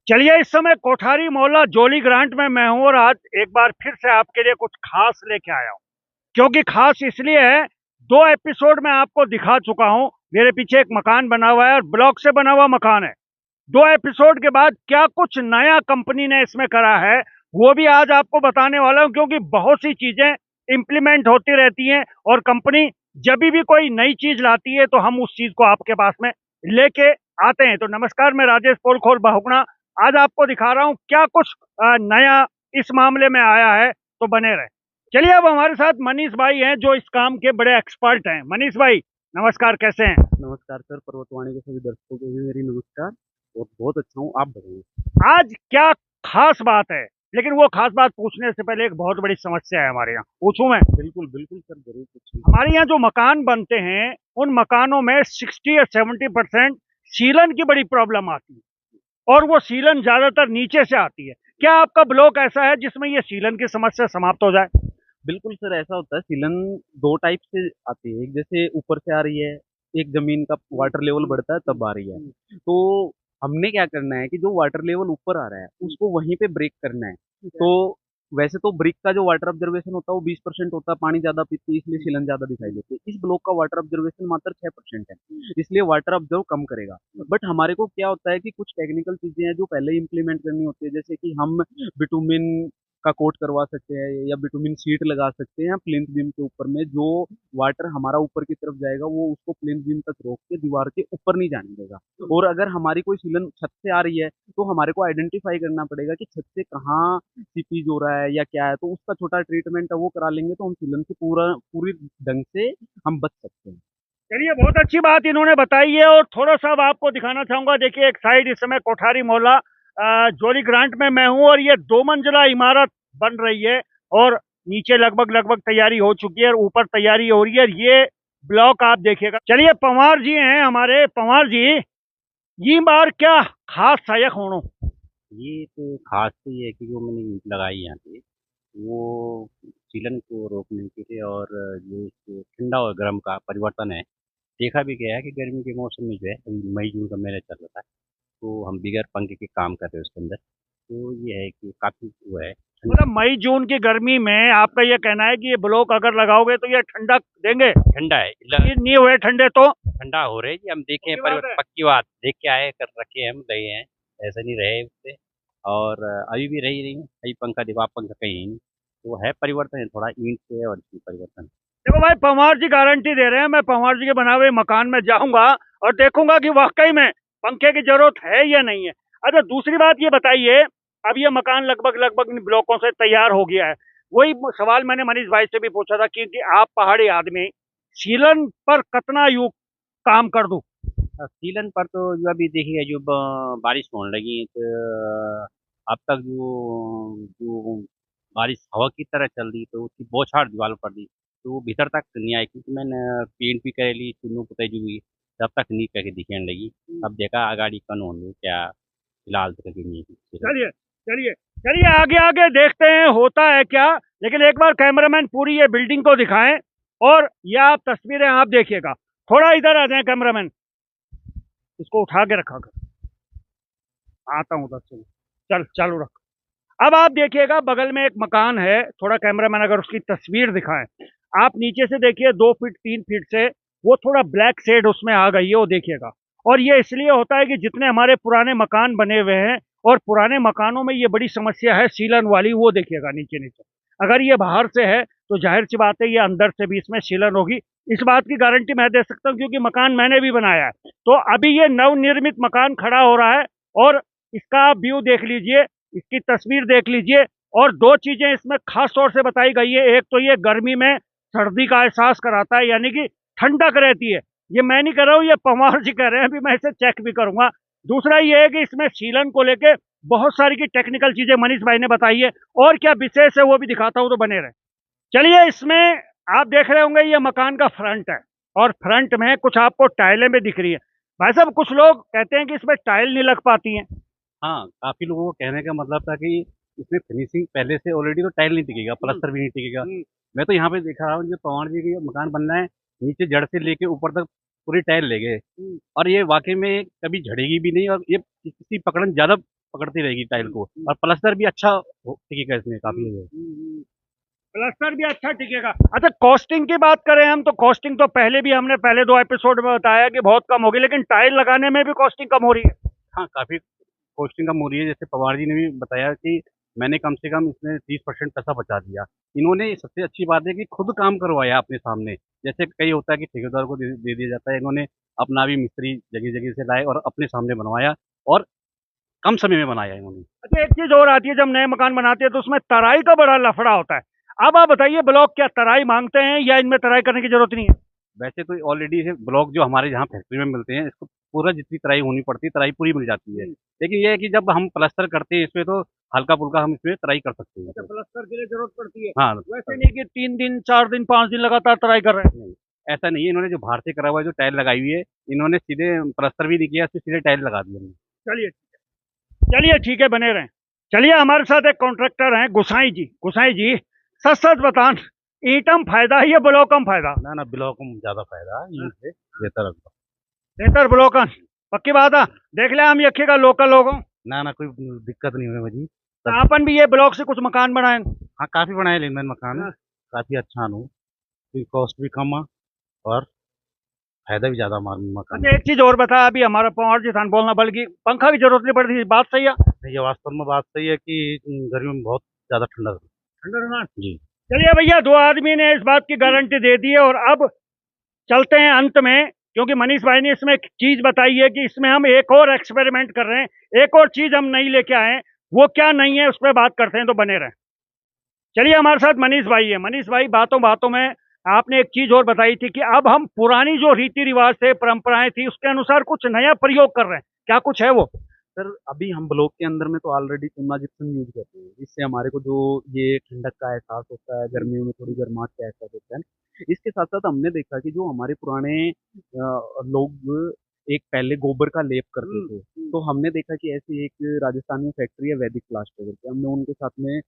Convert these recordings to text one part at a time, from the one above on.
चलिए, इस समय कोठारी मोहल्ला जोली ग्रांट में मैं हूँ और आज एक बार फिर से आपके लिए कुछ खास लेके आया हूँ। क्योंकि खास इसलिए है, 2 एपिसोड में आपको दिखा चुका हूँ। मेरे पीछे एक मकान बना हुआ है और ब्लॉक से बना हुआ मकान है। 2 एपिसोड के बाद क्या कुछ नया कंपनी ने इसमें करा है, वो भी आज आपको बताने वाला हूँ। क्योंकि बहुत सी चीजें इम्प्लीमेंट होती रहती हैं और कंपनी जब भी कोई नई चीज लाती है तो हम उस चीज को आपके पास में लेके आते हैं। तो नमस्कार, मैं राजेश पोलखोल बहुगुणा आज आपको दिखा रहा हूँ क्या कुछ नया इस मामले में आया है। तो बने रहे। चलिए, अब हमारे साथ मनीष भाई हैं जो इस काम के बड़े एक्सपर्ट हैं। मनीष भाई, नमस्कार, कैसे हैं? नमस्कार सर, पर्वतवाणी के सभी दर्शकों को भी मेरी नमस्कार। और बहुत अच्छा हूँ, आप बताइए। आज क्या खास बात है? लेकिन वो खास बात पूछने से पहले एक बहुत बड़ी समस्या है हमारे यहाँ, पूछूं मैं? बिल्कुल बिल्कुल सर, जरूर पूछिए। हमारे यहाँ जो मकान बनते हैं उन मकानों में 60 या 70% सीलन की बड़ी प्रॉब्लम आती है और वो सीलन ज्यादातर नीचे से आती है। क्या आपका ब्लॉक ऐसा है जिसमें ये सीलन की समस्या समाप्त हो जाए? बिल्कुल सर, ऐसा होता है। सीलन दो टाइप से आती है। एक जैसे ऊपर से आ रही है, एक जमीन का वाटर लेवल बढ़ता है तब आ रही है। तो हमने क्या करना है कि जो वाटर लेवल ऊपर आ रहा है उसको वहीं पे ब्रेक करना है। तो वैसे तो ब्रिक का जो वाटर ऑब्जर्वेशन होता है वो 20% होता है, पानी ज्यादा पीती है इसलिए सीलन ज्यादा दिखाई देती है। इस ब्लॉक का वाटर ऑब्जर्वेशन मात्र 6% है, इसलिए वाटर ऑब्जर्व कम करेगा। बट हमारे को क्या होता है कि कुछ टेक्निकल चीजें हैं जो पहले इंप्लीमेंट करनी होती है, जैसे कि हम बिटुमिन का कोट करवा सकते हैं या बिटुमिन शीट लगा सकते हैं प्लिंथ बीम के ऊपर में। जो वाटर हमारा ऊपर की तरफ जाएगा वो उसको प्लिंथ बीम तक रोक के दीवार के ऊपर नहीं जाने देगा। और अगर हमारी कोई सीलन छत से आ रही है तो हमारे को आइडेंटिफाई करना पड़ेगा कि छत से कहाँ सीपीज हो रहा है या क्या है, तो उसका छोटा ट्रीटमेंट है वो करा लेंगे तो हम सीलन से पूरी ढंग से हम बच सकते हैं। चलिए, बहुत अच्छी बात इन्होंने बताई है और थोड़ा सा अब आपको दिखाना चाहूंगा। देखिए, एक साइड इस समय कोठारी मोहल्ला जोली ग्रांट में मैं हूँ और ये 2 मंजिला इमारत बन रही है और नीचे लगभग लगभग तैयारी हो चुकी है और ऊपर तैयारी हो रही है। ये ब्लॉक आप देखिएगा। चलिए, पंवार जी हैं हमारे। पंवार जी, ये बार क्या खास सहायक होनो? ये तो खास तो ये है कि जो मैंने ईंट लगाई यहाँ पे वो सीलन को रोकने के लिए, और जो इसको ठंडा और गर्म का परिवर्तन है। देखा भी गया है कि गर्मी के मौसम में जो है, अभी मई जून का महीना चल रहा है, तो हम बिगैर पंखे के काम कर रहे हैं उसके अंदर। तो ये है कि काफ़ी वो है ठंडा। मतलब मई जून की गर्मी में आपका ये कहना है कि ये ब्लॉक अगर लगाओगे तो ये ठंडक देंगे? ठंडा है, ये नहीं हुए ठंडे तो? ठंडा हो रहे जी, हम देखे हैं पक्की बात है। पक्की बात देख के आए, कर रखे हैं, हम गए हैं, ऐसा नहीं रहे उससे। और अभी भी रही रही कहीं पंखा दीवार पंखा कहीं नहीं। तो है परिवर्तन है थोड़ा ईंट से और इसमें परिवर्तन। देखो भाई, पंवार जी गारंटी दे रहे हैं। मैं पंवार जी के बना हुए मकान में जाऊंगा और देखूंगा कि वाकई में पंखे की जरूरत है या नहीं है। अच्छा, दूसरी बात ये बताइए, अब ये मकान लगभग लगभग इन ब्लॉकों से तैयार हो गया है। वही सवाल मैंने मनीष भाई से भी पूछा था कि आप पहाड़ी आदमी, सीलन पर कितना यू काम कर दूं? सीलन पर तो जो अभी देखिए, जो बारिश होने लगी तो अब तक जो जो बारिश हवा की तरह चल रही तो उसकी बौछार दीवार पर दी, तो वो भीतर तक नहीं आई, क्योंकि मैंने पेंट भी कर ली, चुन्नू पुताई जो हुई, तब तक नहीं करके दिखने लगी। अब देखा अगाड़ी कन हो लू क्या, फिलहाल तो कभी नहीं सीलन। चलिए चलिए चलिए, आगे आगे देखते हैं होता है क्या। लेकिन एक बार कैमरामैन पूरी ये बिल्डिंग को दिखाएं और ये आप तस्वीरें आप देखिएगा। थोड़ा इधर आ जाए कैमरामैन, इसको उठा के रखा कर। आता हूँ उधर से। चल, चालू रख। अब आप देखिएगा, बगल में एक मकान है। थोड़ा कैमरामैन अगर उसकी तस्वीर दिखाएं, आप नीचे से देखिए, 2 फीट 3 फीट से वो थोड़ा ब्लैक शेड उसमें आ गई है, वो देखिएगा। और ये इसलिए होता है कि जितने हमारे पुराने मकान बने हुए हैं और पुराने मकानों में ये बड़ी समस्या है सीलन वाली, वो देखिएगा नीचे नीचे। अगर ये बाहर से है तो जाहिर सी बात है ये अंदर से भी इसमें सीलन होगी। इस बात की गारंटी मैं दे सकता हूँ क्योंकि मकान मैंने भी बनाया है। तो अभी ये नवनिर्मित मकान खड़ा हो रहा है और इसका आप व्यू देख लीजिए, इसकी तस्वीर देख लीजिए। और 2 चीजें इसमें खास तौर से बताई गई है। एक तो ये गर्मी में सर्दी का एहसास कराता है, यानी कि ठंडक रहती है। ये मैं नहीं कर रहा हूँ, ये पवार जी कह रहे हैं, अभी मैं इसे चेक भी करूंगा। दूसरा ये है कि इसमें सीलन को लेके बहुत सारी की टेक्निकल चीजें मनीष भाई ने बताई है और क्या विशेष है वो भी दिखाता हूँ, तो बने रहे। चलिए, इसमें आप देख रहे होंगे ये मकान का फ्रंट है और फ्रंट में कुछ आपको टाइलें भी दिख रही है। भाई साहब, कुछ लोग कहते हैं कि इसमें टाइल नहीं लग पाती है। हाँ, काफ़ी लोगों को कहने का मतलब था कि इसमें फिनिशिंग पहले से ऑलरेडी, तो टाइल नहीं टिकेगा, प्लास्टर भी नहीं टिकेगा। हम्म। मैं तो यहाँ पे देख रहा हूँ जो पवार जी के मकान बन रहा है, नीचे जड़ से लेके ऊपर तक पूरी टाइल ले गए। और ये वाकई में कभी झड़ेगी भी नहीं, और ये किसी पकड़न ज़्यादा पकड़ती रहेगी टाइल को, और प्लास्टर भी अच्छा टिकेगा इसमें काफी। प्लास्टर भी अच्छा टिकेगा। अच्छा, कॉस्टिंग की बात करें हम, तो कॉस्टिंग तो पहले भी हमने पहले 2 एपिसोड में बताया कि बहुत कम होगी, लेकिन टाइल लगाने में भी कॉस्टिंग कम हो रही है। हाँ, काफी कॉस्टिंग कम हो रही है। जैसे पवार जी ने भी बताया कि मैंने कम से कम इसमें 30% पैसा बचा दिया। इन्होंने, सबसे अच्छी बात है कि खुद काम करवाया अपने सामने। जैसे कई होता है कि ठेकेदार को दे दिया जाता है, इन्होंने अपना भी मिस्त्री जगह जगह से लाए और अपने सामने बनवाया, और कम समय में बनाया इन्होंने। अच्छा, एक चीज और आती है, जब नए मकान बनाते हैं तो उसमें तराई का बड़ा लफड़ा होता है। अब आप बताइए, ब्लॉक क्या तराई मांगते हैं या इनमें तराई करने की जरूरत नहीं है? वैसे तो ऑलरेडी ब्लॉक जो हमारे यहाँ फैक्ट्री में मिलते हैं, इसको पूरा जितनी तराई होनी पड़ती है तराई पूरी मिल जाती है। लेकिन ये है कि जब हम प्लास्टर करते हैं इसमें, तो हल्का फुल्का हम इसमें तराई कर सकते हैं। अच्छा, प्लास्टर के लिए जरूरत पड़ती है। हाँ, वैसे नहीं कि 3 दिन 4 दिन 5 दिन लगातार तराई कर रहे हैं। नहीं, ऐसा नहीं है। इन्होंने जो बाहर से करा हुआ है, जो टाइल लगाई हुई है, इन्होंने सीधे प्लास्टर भी नहीं किया, इसमें सीधे टाइल लगा दी हमने। चलिए, चलिए ठीक है, बने रहें। चलिए, हमारे साथ एक कॉन्ट्रैक्टर हैं, गुसाई जी। गुसाई जी, सच सच बतान, ईंटम फायदा है या ब्लॉकम फायदा? ना ना, ब्लॉक में ज्यादा फायदा है, इनसे बेहतर है। बेहतर ब्लॉकन। पक्की बात है। देख ले, हम यखे का लोकल लोगों। ना ना, कोई दिक्कत नहीं हुई मुझे। तो सब, अपन भी ये ब्लॉक से कुछ मकान बनाए। हाँ, काफी बनाए लेन मकान, हाँ। काफी अच्छा नु, कॉस्ट भी कम है और फायदा भी ज्यादा हमारे मकान अच्छा, एक चीज और बता, अभी हमारा पवार जी थान बोलना, बल्कि पंखा की जरूरत नहीं पड़ती, बात सही है? में। ये वास्तव में बात सही है कि गर्मी में बहुत ज्यादा ठंडा ठंडा रहना। जी। चलिए भैया, 2 आदमी ने इस बात की गारंटी दे दी है, और अब चलते हैं अंत में, क्योंकि मनीष भाई ने इसमें एक चीज बताई है कि इसमें हम एक और एक्सपेरिमेंट कर रहे हैं, एक और चीज हम नहीं लेके आए हैं। वो क्या नहीं है, उस पर बात करते हैं, तो बने रहें। चलिए, हमारे साथ मनीष भाई है। मनीष भाई, बातों बातों में आपने एक चीज और बताई थी कि अब हम पुरानी जो रीति रिवाज थे, परंपराएं थी, उसके अनुसार कुछ नया प्रयोग कर रहे हैं। क्या कुछ है वो? सर, अभी हम ब्लॉक के अंदर में तो ऑलरेडी चूना जिप्सम यूज करते हैं। इससे हमारे को जो ये ठंडक का एहसास होता है, गर्मियों में थोड़ी गर्माहट का एहसास होता है। इसके साथ साथ हमने देखा कि जो हमारे पुराने लोग एक पहले गोबर का लेप करते थे, तो हमने देखा कि ऐसी एक राजस्थान में फैक्ट्री है वैदिक प्लास्टर करके, हमने उनके साथ में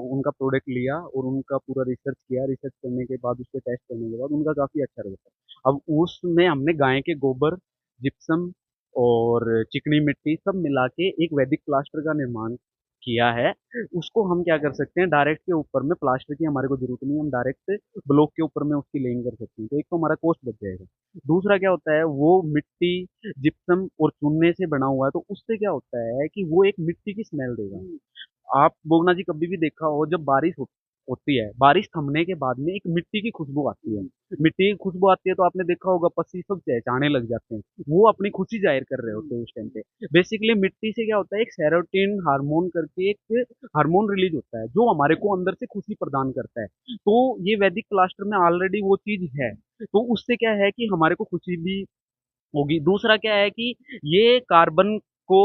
उनका प्रोडक्ट लिया और उनका पूरा रिसर्च किया। रिसर्च करने के बाद, उसके टेस्ट करने के बाद उनका काफ़ी अच्छा रिजल्ट। अब उसमें हमने गाय के गोबर, जिप्सम और चिकनी मिट्टी सब मिला के एक वैदिक प्लास्टर का निर्माण किया है। उसको हम क्या कर सकते हैं, डायरेक्ट के ऊपर में प्लास्टर की हमारे को जरूरत नहीं है, हम डायरेक्ट ब्लॉक के ऊपर में उसकी लेइंग कर सकते हैं। तो एक तो हमारा कॉस्ट बच जाएगा। दूसरा क्या होता है, वो मिट्टी, जिप्सम और चूने से बना हुआ है, तो उससे क्या होता है कि वो एक मिट्टी की स्मेल देगा। आप बोगना जी कभी भी देखा हो, जब होती है, बारिश थमने के बाद में एक मिट्टी की खुशबू आती है। मिट्टी की खुशबू आती है तो आपने देखा होगा पक्षी सब चहचहाने लग जाते हैं, वो अपनी खुशी जाहिर कर रहे होते हैं उस टाइम पे। बेसिकली मिट्टी से क्या होता है, एक सेरोटोनिन हार्मोन करके एक हार्मोन रिलीज होता है, जो हमारे को अंदर से खुशी प्रदान करता है। तो ये वैदिक प्लास्टर में ऑलरेडी वो चीज है, तो उससे क्या है कि हमारे को खुशी भी होगी। दूसरा क्या है कि ये कार्बन को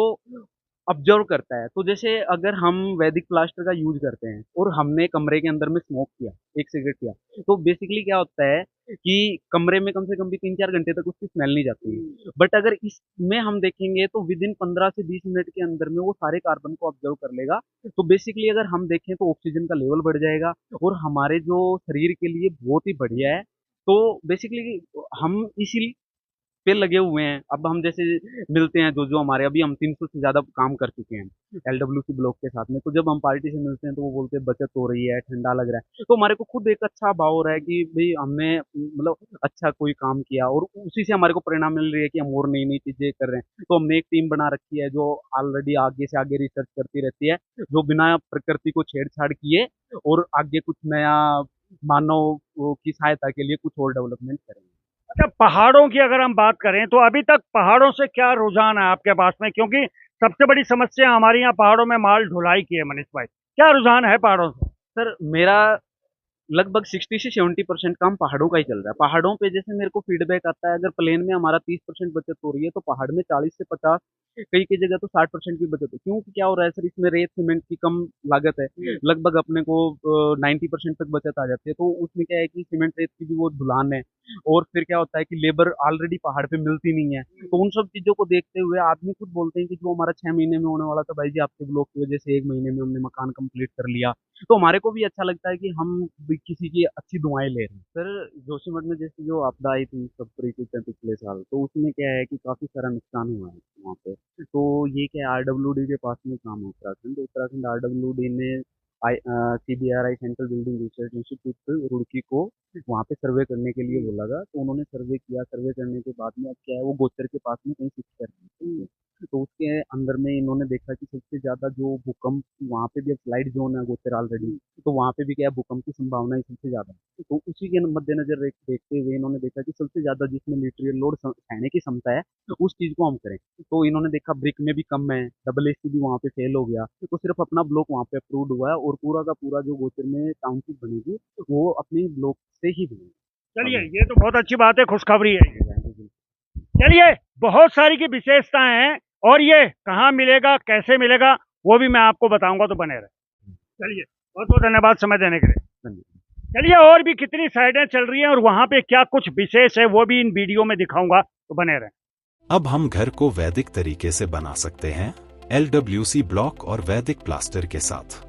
ऑब्जर्व करता है। तो जैसे अगर हम वैदिक प्लास्टर का यूज करते हैं और हमने कमरे के अंदर में स्मोक किया, एक सिगरेट किया, तो बेसिकली क्या होता है कि कमरे में कम से कम भी 3-4 घंटे तक उसकी स्मेल नहीं जाती है। बट अगर इसमें हम देखेंगे तो विद इन 15 से 20 मिनट के अंदर में वो सारे कार्बन को ऑब्जर्व कर लेगा। तो बेसिकली अगर हम देखें तो ऑक्सीजन का लेवल बढ़ जाएगा और हमारे जो शरीर के लिए बहुत ही बढ़िया है। तो बेसिकली हम इसी पे लगे हुए हैं। अब हम जैसे मिलते हैं, जो जो हमारे अभी हम 300 से ज़्यादा काम कर चुके हैं एलडब्ल्यूसी ब्लॉक के साथ में, तो जब हम पार्टी से मिलते हैं तो वो बोलते हैं बचत हो रही है, ठंडा लग रहा है, तो हमारे को खुद एक अच्छा भाव हो रहा है कि भाई हमने मतलब अच्छा कोई काम किया और उसी से हमारे को परिणाम मिल रही है कि हम और नई नई चीज़ें कर रहे हैं। तो हमने एक टीम बना रखी है जो ऑलरेडी आगे से आगे रिसर्च करती रहती है, जो बिना प्रकृति को छेड़छाड़ किए और आगे कुछ नया मानव की सहायता के लिए कुछ और डेवलपमेंट करेंगे। अच्छा, पहाड़ों की अगर हम बात करें, तो अभी तक पहाड़ों से क्या रुझान है आपके पास में? क्योंकि सबसे बड़ी समस्या हमारे यहाँ पहाड़ों में माल ढुलाई की है। मनीष भाई, क्या रुझान है पहाड़ों से? सर, मेरा लगभग 60 से 70% काम पहाड़ों का ही चल रहा है। पहाड़ों पे जैसे मेरे को फीडबैक आता है, अगर प्लेन में हमारा 30% बचत हो रही है, तो पहाड़ में 40 से 50, कई कई जगह तो 60% की बचत है। क्योंकि क्या हो रहा है सर, इसमें रेत सीमेंट की कम लागत है, लगभग अपने को 90% तक बचत आ जाती है। तो उसमें क्या है कि सीमेंट रेत की भी वो ढुलान है, और फिर क्या होता है कि लेबर ऑलरेडी पहाड़ पे मिलती नहीं है। तो उन सब चीज़ों को देखते हुए आदमी खुद बोलते हैं कि जो हमारा 6 महीने में होने वाला था, भाई जी आपके ब्लॉक की वजह से 1 महीने में हमने मकान कंप्लीट कर लिया। तो हमारे को भी अच्छा लगता है कि हम भी किसी की अच्छी दुआएं ले रहे हैं। सर, जोशीमठ में जैसे जो आपदा आई थी सब तरीके से पिछले साल, तो उसमें क्या है कि काफी सारा नुकसान हुआ है वहाँ पे। तो ये क्या है, आरडब्ल्यूडी के पास में काम है उत्तराखंड। तो उत्तराखंड आरडब्ल्यूडी ने CBRI central building research institute Roorkee को वहाँ पे सर्वे करने के लिए बोला था। तो उन्होंने सर्वे किया, सर्वे करने के बाद में अब क्या है, वो गोचर के पास में कहीं शिफ्ट कर रहे हैं। तो उसके अंदर में इन्होंने देखा कि सबसे ज्यादा जो भूकंप, वहाँ पे भी अब स्लाइड जोन है गोचर ऑलरेडी, तो वहाँ पे भी क्या है, भूकंप की संभावना ही सबसे ज्यादा है। तो उसी के मद्देनजर देखते हुए इन्होंने देखा कि सबसे ज्यादा जिसमें लिटरल लोड सहने की क्षमता है, तो उस चीज को हम करें। तो इन्होंने देखा ब्रिक में भी कम है, डबल AC भी वहाँ पे फेल हो गया, तो सिर्फ अपना ब्लॉक वहाँ पे अप्रूव्ड हुआ है, और पूरा का पूरा जो गोचर में टाउनशिप बनेगी वो अपनी ब्लॉक से ही बनेगी। चलिए, ये तो बहुत अच्छी बात है, खुशखबरी है ये। चलिए, बहुत सारी की विशेषताएं हैं, और ये कहाँ मिलेगा, कैसे मिलेगा, वो भी मैं आपको बताऊंगा, तो बने रहे। चलिए, बहुत बहुत धन्यवाद समय देने के लिए। चलिए, और भी कितनी साइडें चल रही हैं और वहां पे क्या कुछ विशेष है, वो भी इन वीडियो में दिखाऊंगा, तो बने रहे। अब हम घर को वैदिक तरीके से बना सकते हैं LWC ब्लॉक और वैदिक प्लास्टर के साथ।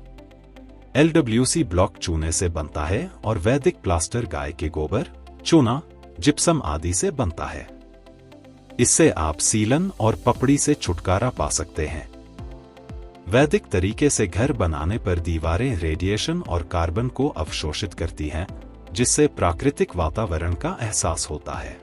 LWC ब्लॉक चूने से बनता है और वैदिक प्लास्टर गाय के गोबर, चूना, जिप्सम आदि से बनता है। इससे आप सीलन और पपड़ी से छुटकारा पा सकते हैं। वैदिक तरीके से घर बनाने पर दीवारें रेडिएशन और कार्बन को अवशोषित करती हैं, जिससे प्राकृतिक वातावरण का एहसास होता है।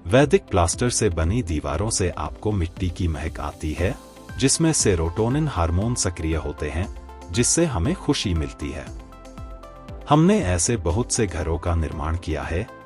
वैदिक प्लास्टर से बनी दीवारों से आपको मिट्टी की महक आती है, जिसमें सेरोटोनिन हार्मोन सक्रिय होते हैं, जिससे हमें खुशी मिलती है। हमने ऐसे बहुत से घरों का निर्माण किया है